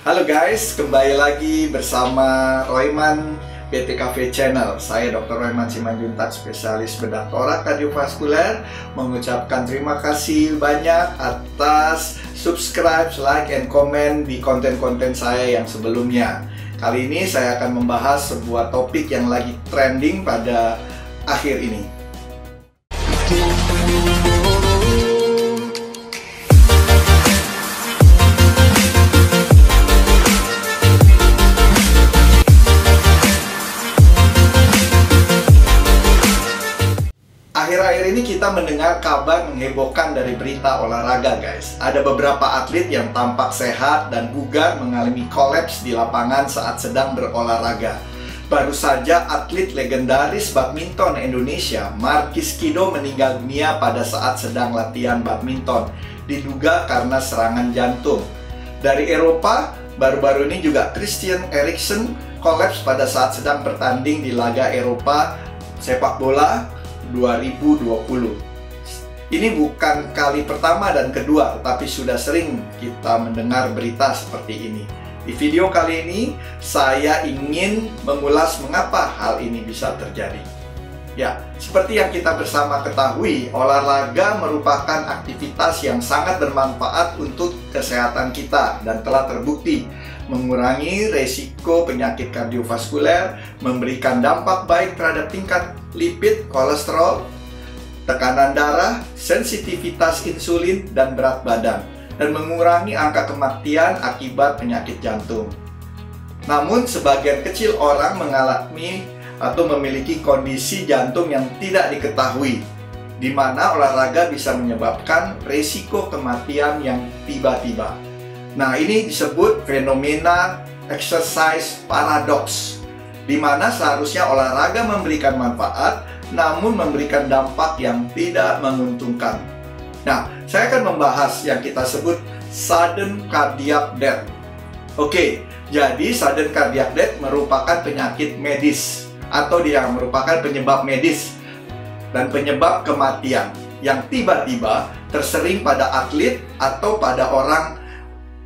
Halo guys, kembali lagi bersama Royman BTKV Channel. Saya Dr. Royman Simanjuntak, spesialis bedah torak kardiovaskuler, mengucapkan terima kasih banyak atas subscribe, like, and comment di konten-konten saya yang sebelumnya. Kali ini saya akan membahas sebuah topik yang lagi trending pada akhir ini. Akhir-akhir ini kita mendengar kabar menghebohkan dari berita olahraga guys. Ada beberapa atlet yang tampak sehat dan bugar mengalami kolaps di lapangan saat sedang berolahraga. Baru saja atlet legendaris badminton Indonesia, Markis Kido, meninggal dunia pada saat sedang latihan badminton, diduga karena serangan jantung. Dari Eropa, baru-baru ini juga Christian Eriksen kolaps pada saat sedang bertanding di laga Eropa sepak bola 2020. Ini bukan kali pertama dan kedua, tetapi sudah sering kita mendengar berita seperti ini. Di video kali ini, saya ingin mengulas mengapa hal ini bisa terjadi. Ya, seperti yang kita bersama ketahui, olahraga merupakan aktivitas yang sangat bermanfaat untuk kesehatan kita dan telah terbukti mengurangi resiko penyakit kardiovaskuler, memberikan dampak baik terhadap tingkat lipid, kolesterol, tekanan darah, sensitivitas insulin, dan berat badan, dan mengurangi angka kematian akibat penyakit jantung. Namun, sebagian kecil orang mengalami atau memiliki kondisi jantung yang tidak diketahui, di mana olahraga bisa menyebabkan resiko kematian yang tiba-tiba. Nah, ini disebut fenomena exercise paradox, di mana seharusnya olahraga memberikan manfaat, namun memberikan dampak yang tidak menguntungkan. Nah, saya akan membahas yang kita sebut sudden cardiac death. Oke, jadi sudden cardiac death merupakan penyakit medis, atau dia merupakan penyebab medis dan penyebab kematian yang tiba-tiba tersering pada atlet atau pada orang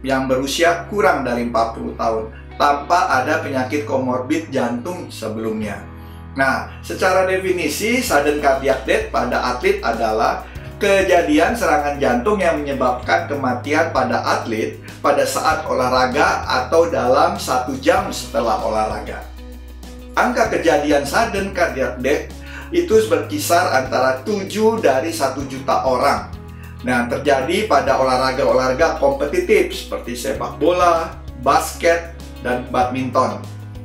yang berusia kurang dari 40 tahun tanpa ada penyakit komorbid jantung sebelumnya. Nah, secara definisi sudden cardiac death pada atlet adalah kejadian serangan jantung yang menyebabkan kematian pada atlet pada saat olahraga atau dalam 1 jam setelah olahraga. Angka kejadian sudden cardiac death itu berkisar antara 7 dari 1 juta orang. Nah, terjadi pada olahraga-olahraga kompetitif seperti sepak bola, basket, dan badminton.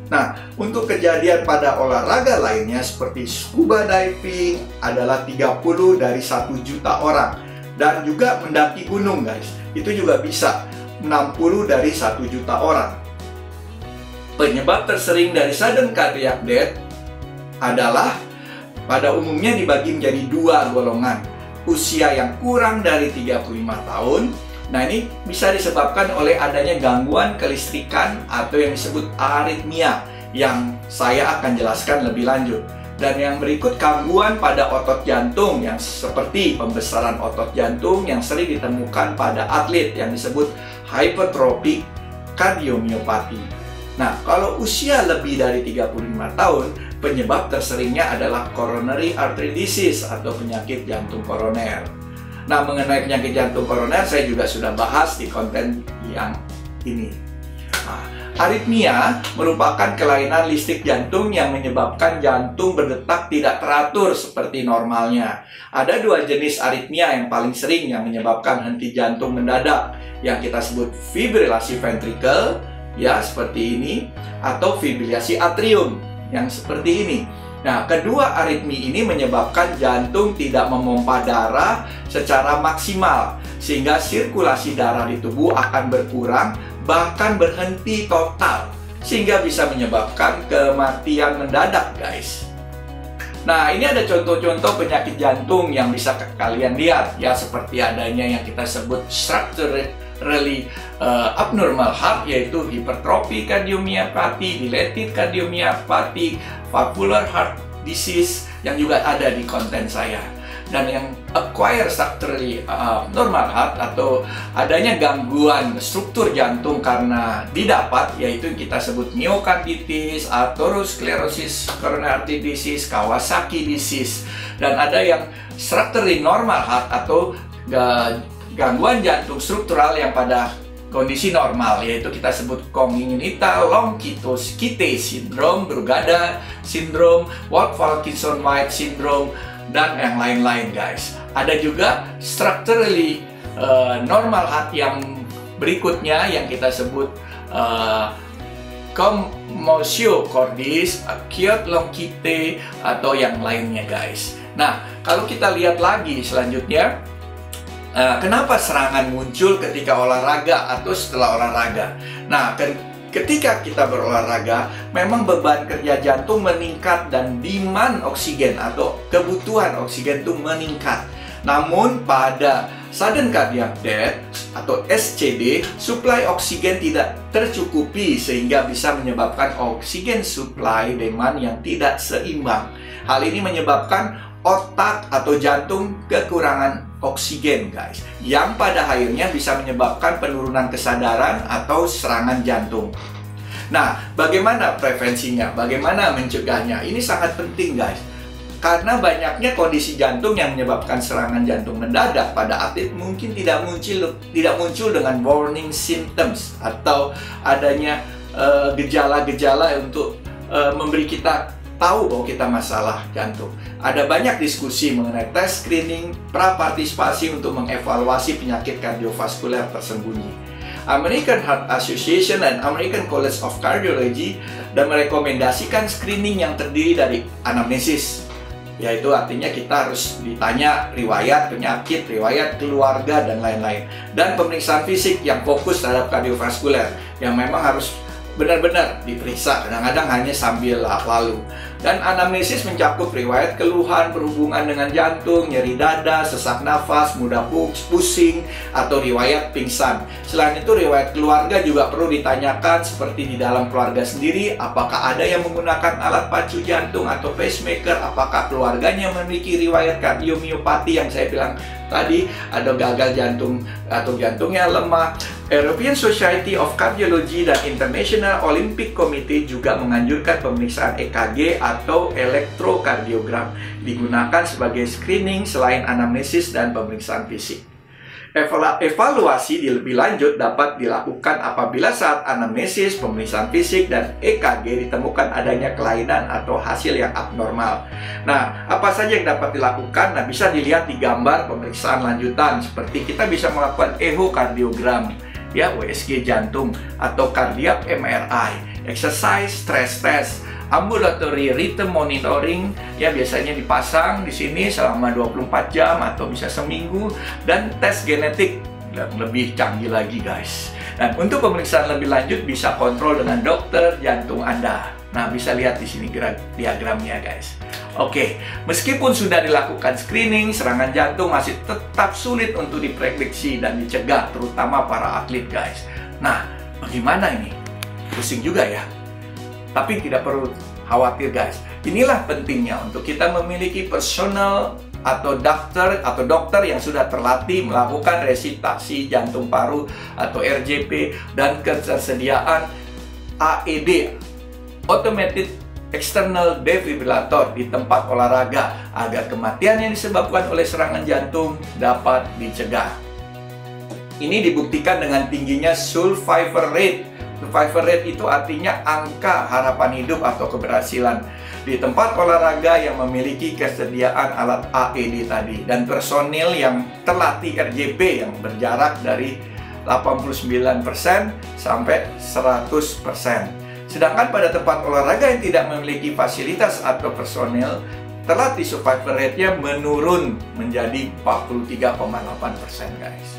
Nah, untuk kejadian pada olahraga lainnya seperti scuba diving adalah 30 dari 1 juta orang. Dan juga mendaki gunung guys, itu juga bisa 60 dari 1 juta orang. Penyebab tersering dari sudden cardiac death adalah pada umumnya dibagi menjadi 2 golongan. Usia yang kurang dari 35 tahun. Nah, ini bisa disebabkan oleh adanya gangguan kelistrikan atau yang disebut aritmia, yang saya akan jelaskan lebih lanjut. Dan yang berikut, gangguan pada otot jantung yang seperti pembesaran otot jantung yang sering ditemukan pada atlet yang disebut hypertrophic cardiomyopathy. Nah, kalau usia lebih dari 35 tahun, penyebab terseringnya adalah coronary artery disease atau penyakit jantung koroner. Nah, mengenai penyakit jantung koroner saya juga sudah bahas di konten yang ini. Nah, aritmia merupakan kelainan listrik jantung yang menyebabkan jantung berdetak tidak teratur seperti normalnya. Ada 2 jenis aritmia yang paling sering yang menyebabkan henti jantung mendadak, yang kita sebut fibrilasi ventricle, ya seperti ini, atau fibrilasi atrium yang seperti ini. Nah, kedua aritmi ini menyebabkan jantung tidak memompa darah secara maksimal, sehingga sirkulasi darah di tubuh akan berkurang, bahkan berhenti total, sehingga bisa menyebabkan kematian mendadak guys. Nah, ini ada contoh-contoh penyakit jantung yang bisa kalian lihat, ya seperti adanya yang kita sebut structurally abnormal heart, yaitu hipertrofi cardiomyopathy, dilated cardiomyopathy, valvular heart disease yang juga ada di konten saya. dan yang acquired structurally normal heart atau adanya gangguan struktur jantung karena didapat, yaitu kita sebut myokarditis, atherosclerosis, coronary artery disease, Kawasaki disease. Dan ada yang structurally normal heart atau gangguan jantung struktural yang pada kondisi normal, yaitu kita sebut congenital Long-Kite syndrome, Brugada syndrome, Wolff-Parkinson-White syndrome, dan yang lain-lain guys. Ada juga structurally normal heart yang berikutnya yang kita sebut commotio cordis, acute Long-Kite, atau yang lainnya guys. Nah, kalau kita lihat lagi selanjutnya, kenapa serangan muncul ketika olahraga atau setelah olahraga? Nah, ketika kita berolahraga, memang beban kerja jantung meningkat dan demand oksigen atau kebutuhan oksigen itu meningkat. Namun pada sudden cardiac death atau SCD, suplai oksigen tidak tercukupi sehingga bisa menyebabkan oksigen supply demand yang tidak seimbang. Hal ini menyebabkan otak atau jantung kekurangan oksigen guys, yang pada akhirnya bisa menyebabkan penurunan kesadaran atau serangan jantung. Nah, bagaimana prevensinya? Bagaimana mencegahnya? Ini sangat penting guys, karena banyaknya kondisi jantung yang menyebabkan serangan jantung mendadak pada atlet mungkin tidak muncul dengan warning symptoms atau adanya gejala-gejala untuk memberi kita tahu bahwa kita masalah jantung. Ada banyak diskusi mengenai tes screening prapartisipasi untuk mengevaluasi penyakit kardiovaskuler tersembunyi. American Heart Association dan American College of Cardiology dan merekomendasikan screening yang terdiri dari anamnesis, yaitu artinya kita harus ditanya riwayat penyakit, riwayat keluarga, dan lain-lain. Dan pemeriksaan fisik yang fokus terhadap kardiovaskuler yang memang harus benar-benar diperiksa, kadang-kadang hanya sambil lalu. Dan anamnesis mencakup riwayat keluhan berhubungan dengan jantung, nyeri dada, sesak nafas, mudah pusing, atau riwayat pingsan. Selain itu, riwayat keluarga juga perlu ditanyakan, seperti di dalam keluarga sendiri, apakah ada yang menggunakan alat pacu jantung atau pacemaker, apakah keluarganya memiliki riwayat kardiomiopati yang saya bilang tadi, ada gagal jantung atau jantungnya lemah. European Society of Cardiology dan International Olympic Committee juga menganjurkan pemeriksaan EKG atau elektrokardiogram digunakan sebagai screening selain anamnesis dan pemeriksaan fisik. Evaluasi lebih lanjut dapat dilakukan apabila saat anamnesis, pemeriksaan fisik, dan EKG ditemukan adanya kelainan atau hasil yang abnormal. Nah, apa saja yang dapat dilakukan? Nah, bisa dilihat di gambar pemeriksaan lanjutan, seperti kita bisa melakukan echocardiogram, ya, USG jantung, atau cardiac MRI, exercise stress test, ambulatory rhythm monitoring, ya biasanya dipasang di sini selama 24 jam atau bisa seminggu, dan tes genetik yang lebih canggih lagi guys. Dan untuk pemeriksaan lebih lanjut bisa kontrol dengan dokter jantung Anda. Nah, bisa lihat di sini diagramnya guys. Oke, meskipun sudah dilakukan screening, serangan jantung masih tetap sulit untuk diprediksi dan dicegah, terutama para atlet guys. Nah, bagaimana ini? Pusing juga ya. Tapi tidak perlu khawatir guys. Inilah pentingnya untuk kita memiliki personal atau dokter yang sudah terlatih melakukan resusitasi jantung paru atau RJP, dan ketersediaan AED, Automated External Defibrillator, di tempat olahraga agar kematian yang disebabkan oleh serangan jantung dapat dicegah. Ini dibuktikan dengan tingginya survival rate. Survival rate itu artinya angka harapan hidup atau keberhasilan di tempat olahraga yang memiliki kesediaan alat AED tadi, dan personil yang terlatih RJP yang berjarak dari 89% sampai 100%. Sedangkan pada tempat olahraga yang tidak memiliki fasilitas atau personil, terlatih survival rate-nya menurun menjadi 43,8% guys.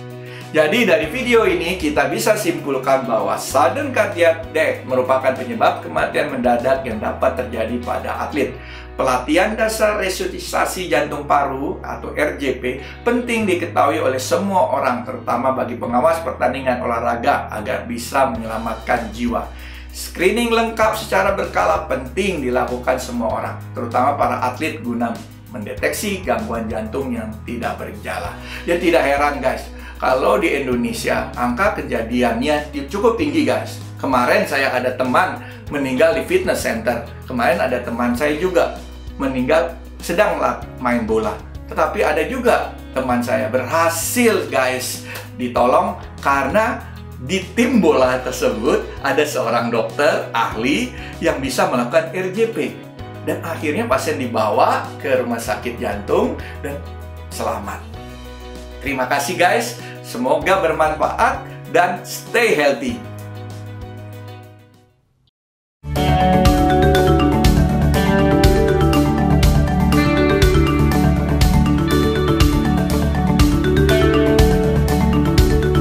Jadi dari video ini kita bisa simpulkan bahwa sudden cardiac death merupakan penyebab kematian mendadak yang dapat terjadi pada atlet. Pelatihan dasar resusitasi jantung paru atau RJP penting diketahui oleh semua orang, terutama bagi pengawas pertandingan olahraga agar bisa menyelamatkan jiwa. Screening lengkap secara berkala penting dilakukan semua orang, terutama para atlet, guna mendeteksi gangguan jantung yang tidak bergejala. Ya tidak heran guys, kalau di Indonesia angka kejadiannya cukup tinggi guys. Kemarin saya ada teman meninggal di fitness center. Kemarin ada teman saya juga meninggal sedang main bola. Tetapi ada juga teman saya berhasil guys ditolong karena di tim bola tersebut ada seorang dokter ahli yang bisa melakukan RJP. Dan akhirnya pasien dibawa ke rumah sakit jantung dan selamat. Terima kasih guys, semoga bermanfaat dan stay healthy.